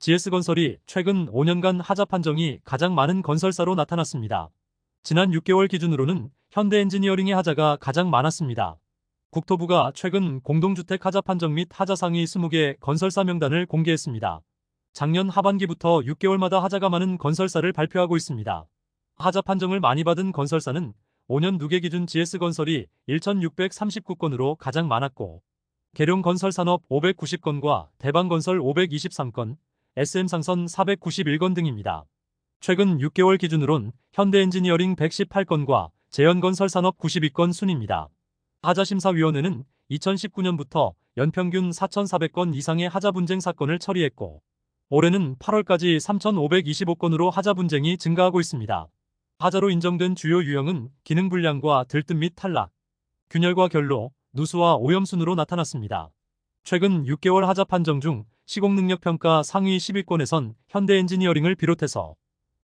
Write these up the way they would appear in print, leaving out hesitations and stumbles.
GS건설이 최근 5년간 하자 판정이 가장 많은 건설사로 나타났습니다. 지난 6개월 기준으로는 현대엔지니어링의 하자가 가장 많았습니다. 국토부가 최근 공동주택 하자 판정 및 하자 상위 20개 건설사 명단을 공개했습니다. 작년 하반기부터 6개월마다 하자가 많은 건설사를 발표하고 있습니다. 하자 판정을 많이 받은 건설사는 5년 누계 기준 GS건설이 1,639건으로 가장 많았고, 계룡건설산업 590건과 대방건설 523건, SM상선 491건 등입니다. 최근 6개월 기준으론 현대엔지니어링 118건과 재현건설산업 92건 순입니다. 하자심사위원회는 2019년부터 연평균 4,400건 이상의 하자 분쟁 사건을 처리했고, 올해는 8월까지 3,525건으로 하자 분쟁이 증가하고 있습니다. 하자로 인정된 주요 유형은 기능 불량과 들뜸 및 탈락, 균열과 결로, 누수와 오염 순으로 나타났습니다. 최근 6개월 하자 판정 중 시공능력평가 상위 10위권에선 현대엔지니어링을 비롯해서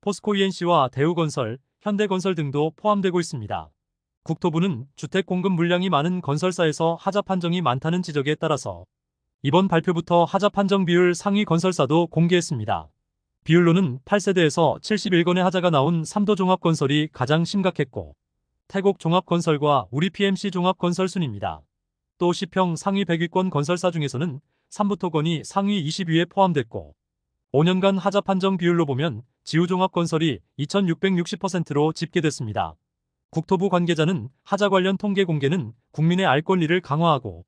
포스코 ENC와 대우건설, 현대건설 등도 포함되고 있습니다. 국토부는 주택 공급 물량이 많은 건설사에서 하자 판정이 많다는 지적에 따라서 이번 발표부터 하자 판정 비율 상위 건설사도 공개했습니다. 비율로는 8세대에서 71건의 하자가 나온 삼도종합건설이 가장 심각했고, 태국종합건설과 우리 PMC 종합건설 순입니다. 또 시평 상위 100위권 건설사 중에서는 삼부토건이 상위 20위에 포함됐고, 5년간 하자 판정 비율로 보면 지우종합건설이 2660%로 집계됐습니다. 국토부 관계자는 하자 관련 통계 공개는 국민의 알 권리를 강화하고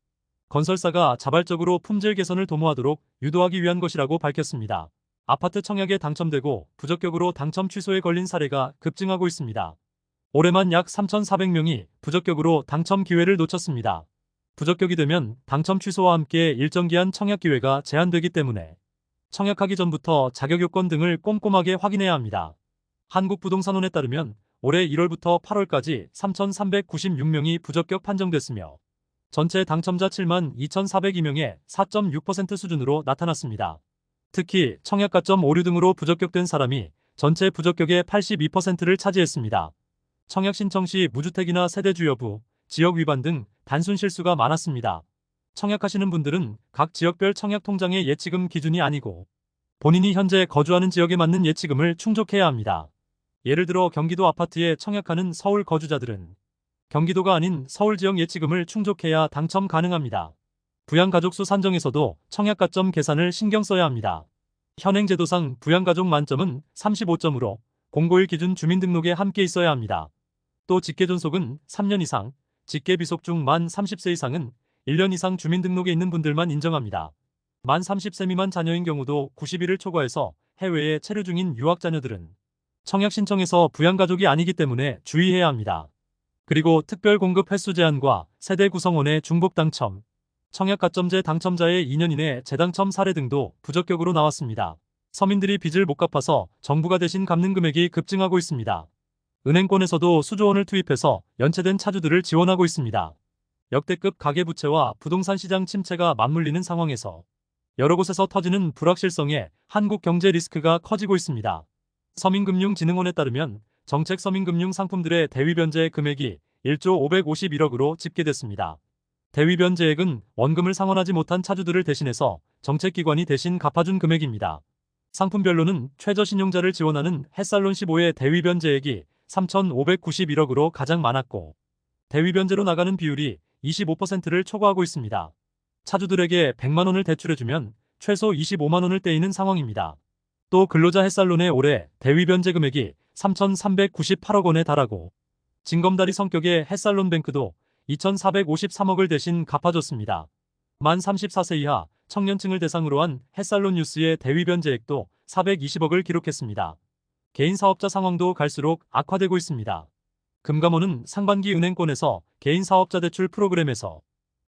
건설사가 자발적으로 품질 개선을 도모하도록 유도하기 위한 것이라고 밝혔습니다. 아파트 청약에 당첨되고 부적격으로 당첨 취소에 걸린 사례가 급증하고 있습니다. 올해만 약 3,400명이 부적격으로 당첨 기회를 놓쳤습니다. 부적격이 되면 당첨 취소와 함께 일정 기한 청약 기회가 제한되기 때문에 청약하기 전부터 자격 요건 등을 꼼꼼하게 확인해야 합니다. 한국부동산원에 따르면 올해 1월부터 8월까지 3,396명이 부적격 판정됐으며 전체 당첨자 7만 2,402명의 4.6% 수준으로 나타났습니다. 특히 청약 가점 오류 등으로 부적격된 사람이 전체 부적격의 82%를 차지했습니다. 청약 신청 시 무주택이나 세대주 여부, 지역 위반 등 단순 실수가 많았습니다. 청약하시는 분들은 각 지역별 청약 통장의 예치금 기준이 아니고 본인이 현재 거주하는 지역에 맞는 예치금을 충족해야 합니다. 예를 들어 경기도 아파트에 청약하는 서울 거주자들은 경기도가 아닌 서울 지역 예치금을 충족해야 당첨 가능합니다. 부양가족수 산정에서도 청약가점 계산을 신경 써야 합니다. 현행제도상 부양가족 만점은 35점으로 공고일 기준 주민등록에 함께 있어야 합니다. 또 직계존속은 3년 이상, 직계비속 중 만 30세 이상은 1년 이상 주민등록에 있는 분들만 인정합니다. 만 30세 미만 자녀인 경우도 90일을 초과해서 해외에 체류 중인 유학자녀들은 청약 신청에서 부양가족이 아니기 때문에 주의해야 합니다. 그리고 특별공급 횟수 제한과 세대 구성원의 중복 당첨, 청약가점제 당첨자의 2년 이내 재당첨 사례 등도 부적격으로 나왔습니다. 서민들이 빚을 못 갚아서 정부가 대신 갚는 금액이 급증하고 있습니다. 은행권에서도 수조원을 투입해서 연체된 차주들을 지원하고 있습니다. 역대급 가계부채와 부동산 시장 침체가 맞물리는 상황에서 여러 곳에서 터지는 불확실성에 한국 경제 리스크가 커지고 있습니다. 서민금융진흥원에 따르면 정책 서민금융 상품들의 대위변제 금액이 1조 551억으로 집계됐습니다. 대위변제액은 원금을 상환하지 못한 차주들을 대신해서 정책기관이 대신 갚아준 금액입니다. 상품별로는 최저신용자를 지원하는 햇살론 15의 대위변제액이 3,591억으로 가장 많았고, 대위변제로 나가는 비율이 25%를 초과하고 있습니다. 차주들에게 100만원을 대출해주면 최소 25만원을 떼이는 상황입니다. 또 근로자 햇살론의 올해 대위변제 금액이 3,398억 원에 달하고, 징검다리 성격의 햇살론뱅크도 2,453억을 대신 갚아줬습니다. 만 34세 이하 청년층을 대상으로 한 햇살론 뉴스의 대위변제액도 420억을 기록했습니다. 개인 사업자 상황도 갈수록 악화되고 있습니다. 금감원은 상반기 은행권에서 개인 사업자 대출 프로그램에서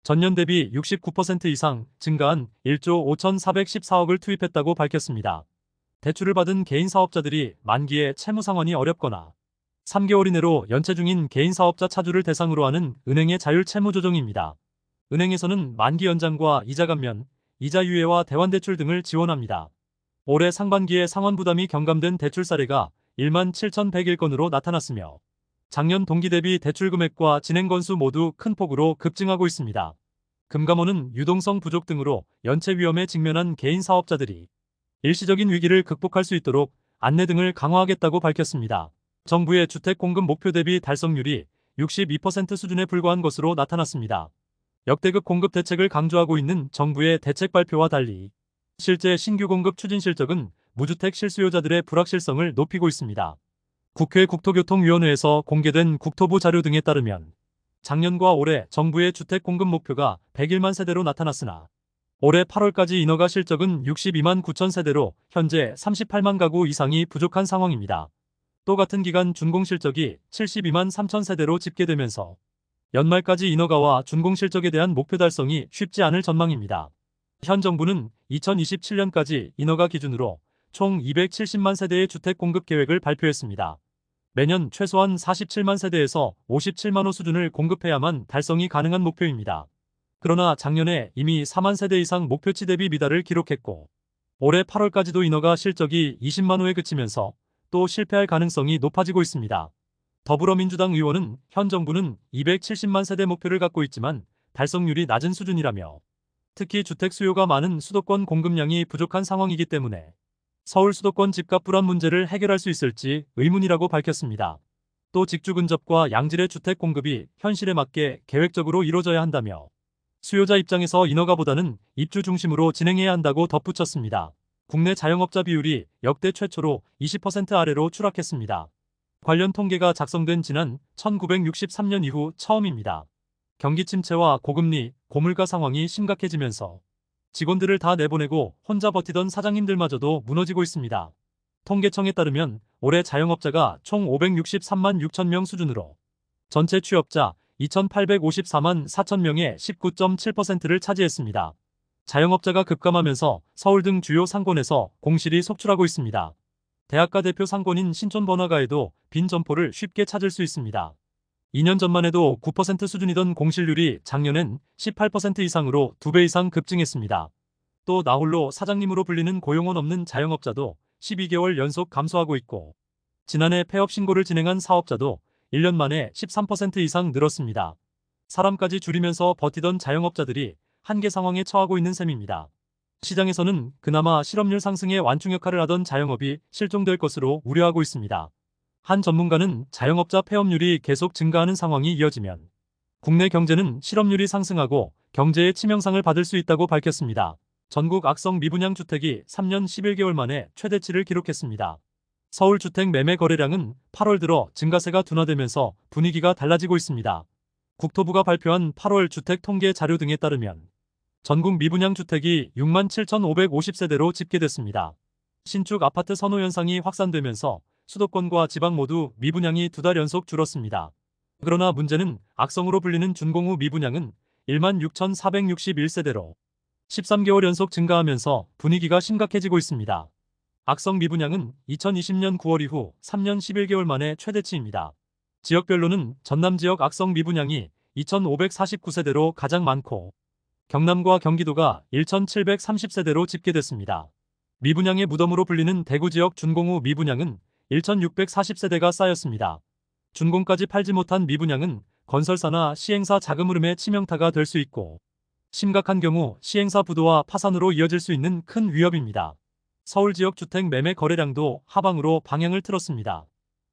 전년 대비 69% 이상 증가한 1조 5,414억을 투입했다고 밝혔습니다. 대출을 받은 개인 사업자들이 만기에 채무 상환이 어렵거나 3개월 이내로 연체 중인 개인 사업자 차주를 대상으로 하는 은행의 자율 채무 조정입니다. 은행에서는 만기 연장과 이자 감면, 이자 유예와 대환대출 등을 지원합니다. 올해 상반기에 상환 부담이 경감된 대출 사례가 1만 7,101건으로 나타났으며 작년 동기 대비 대출 금액과 진행 건수 모두 큰 폭으로 급증하고 있습니다. 금감원은 유동성 부족 등으로 연체 위험에 직면한 개인 사업자들이 일시적인 위기를 극복할 수 있도록 안내 등을 강화하겠다고 밝혔습니다. 정부의 주택 공급 목표 대비 달성률이 62% 수준에 불과한 것으로 나타났습니다. 역대급 공급 대책을 강조하고 있는 정부의 대책 발표와 달리 실제 신규 공급 추진 실적은 무주택 실수요자들의 불확실성을 높이고 있습니다. 국회 국토교통위원회에서 공개된 국토부 자료 등에 따르면 작년과 올해 정부의 주택 공급 목표가 101만 세대로 나타났으나 올해 8월까지 인허가 실적은 62만 9천 세대로 현재 38만 가구 이상이 부족한 상황입니다. 또 같은 기간 준공 실적이 72만 3천 세대로 집계되면서 연말까지 인허가와 준공 실적에 대한 목표 달성이 쉽지 않을 전망입니다. 현 정부는 2027년까지 인허가 기준으로 총 270만 세대의 주택 공급 계획을 발표했습니다. 매년 최소한 47만 세대에서 57만 호 수준을 공급해야만 달성이 가능한 목표입니다. 그러나 작년에 이미 4만 세대 이상 목표치 대비 미달을 기록했고 올해 8월까지도 인허가 실적이 20만 호에 그치면서 또 실패할 가능성이 높아지고 있습니다. 더불어민주당 의원은 현 정부는 270만 세대 목표를 갖고 있지만 달성률이 낮은 수준이라며 특히 주택 수요가 많은 수도권 공급량이 부족한 상황이기 때문에 서울 수도권 집값 불안 문제를 해결할 수 있을지 의문이라고 밝혔습니다. 또 직주 근접과 양질의 주택 공급이 현실에 맞게 계획적으로 이루어져야 한다며 수요자 입장에서 인허가보다는 입주 중심으로 진행해야 한다고 덧붙였습니다. 국내 자영업자 비율이 역대 최초로 20% 아래로 추락했습니다. 관련 통계가 작성된 지난 1963년 이후 처음입니다. 경기 침체와 고금리, 고물가 상황이 심각해지면서 직원들을 다 내보내고 혼자 버티던 사장님들마저도 무너지고 있습니다. 통계청에 따르면 올해 자영업자가 총 563만 6천 명 수준으로 전체 취업자 2,854만 4천 명의 19.7%를 차지했습니다. 자영업자가 급감하면서 서울 등 주요 상권에서 공실이 속출하고 있습니다. 대학가 대표 상권인 신촌 번화가에도 빈 점포를 쉽게 찾을 수 있습니다. 2년 전만 해도 9% 수준이던 공실률이 작년엔 18% 이상으로 2배 이상 급증했습니다. 또 나홀로 사장님으로 불리는 고용원 없는 자영업자도 12개월 연속 감소하고 있고 지난해 폐업 신고를 진행한 사업자도 1년 만에 13% 이상 늘었습니다. 사람까지 줄이면서 버티던 자영업자들이 한계 상황에 처하고 있는 셈입니다. 시장에서는 그나마 실업률 상승에 완충 역할을 하던 자영업이 실종될 것으로 우려하고 있습니다. 한 전문가는 자영업자 폐업률이 계속 증가하는 상황이 이어지면 국내 경제는 실업률이 상승하고 경제의 치명상을 받을 수 있다고 밝혔습니다. 전국 악성 미분양 주택이 3년 11개월 만에 최대치를 기록했습니다. 서울 주택 매매 거래량은 8월 들어 증가세가 둔화되면서 분위기가 달라지고 있습니다. 국토부가 발표한 8월 주택 통계 자료 등에 따르면 전국 미분양 주택이 6만 7,550세대로 집계됐습니다. 신축 아파트 선호 현상이 확산되면서 수도권과 지방 모두 미분양이 2달 연속 줄었습니다. 그러나 문제는 악성으로 불리는 준공후 미분양은 1만 6,461세대로 13개월 연속 증가하면서 분위기가 심각해지고 있습니다. 악성 미분양은 2020년 9월 이후 3년 11개월 만에 최대치입니다. 지역별로는 전남 지역 악성 미분양이 2,549세대로 가장 많고 경남과 경기도가 1,730세대로 집계됐습니다. 미분양의 무덤으로 불리는 대구 지역 준공후 미분양은 1,640세대가 쌓였습니다. 준공까지 팔지 못한 미분양은 건설사나 시행사 자금 흐름의 치명타가 될 수 있고 심각한 경우 시행사 부도와 파산으로 이어질 수 있는 큰 위협입니다. 서울 지역 주택 매매 거래량도 하방으로 방향을 틀었습니다.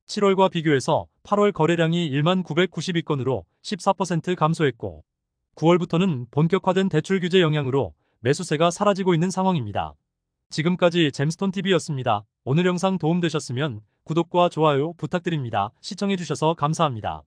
7월과 비교해서 8월 거래량이 1만 992건으로 14% 감소했고 9월부터는 본격화된 대출 규제 영향으로 매수세가 사라지고 있는 상황입니다. 지금까지 잼스톤TV였습니다. 오늘 영상 도움되셨으면 구독과 좋아요 부탁드립니다. 시청해주셔서 감사합니다.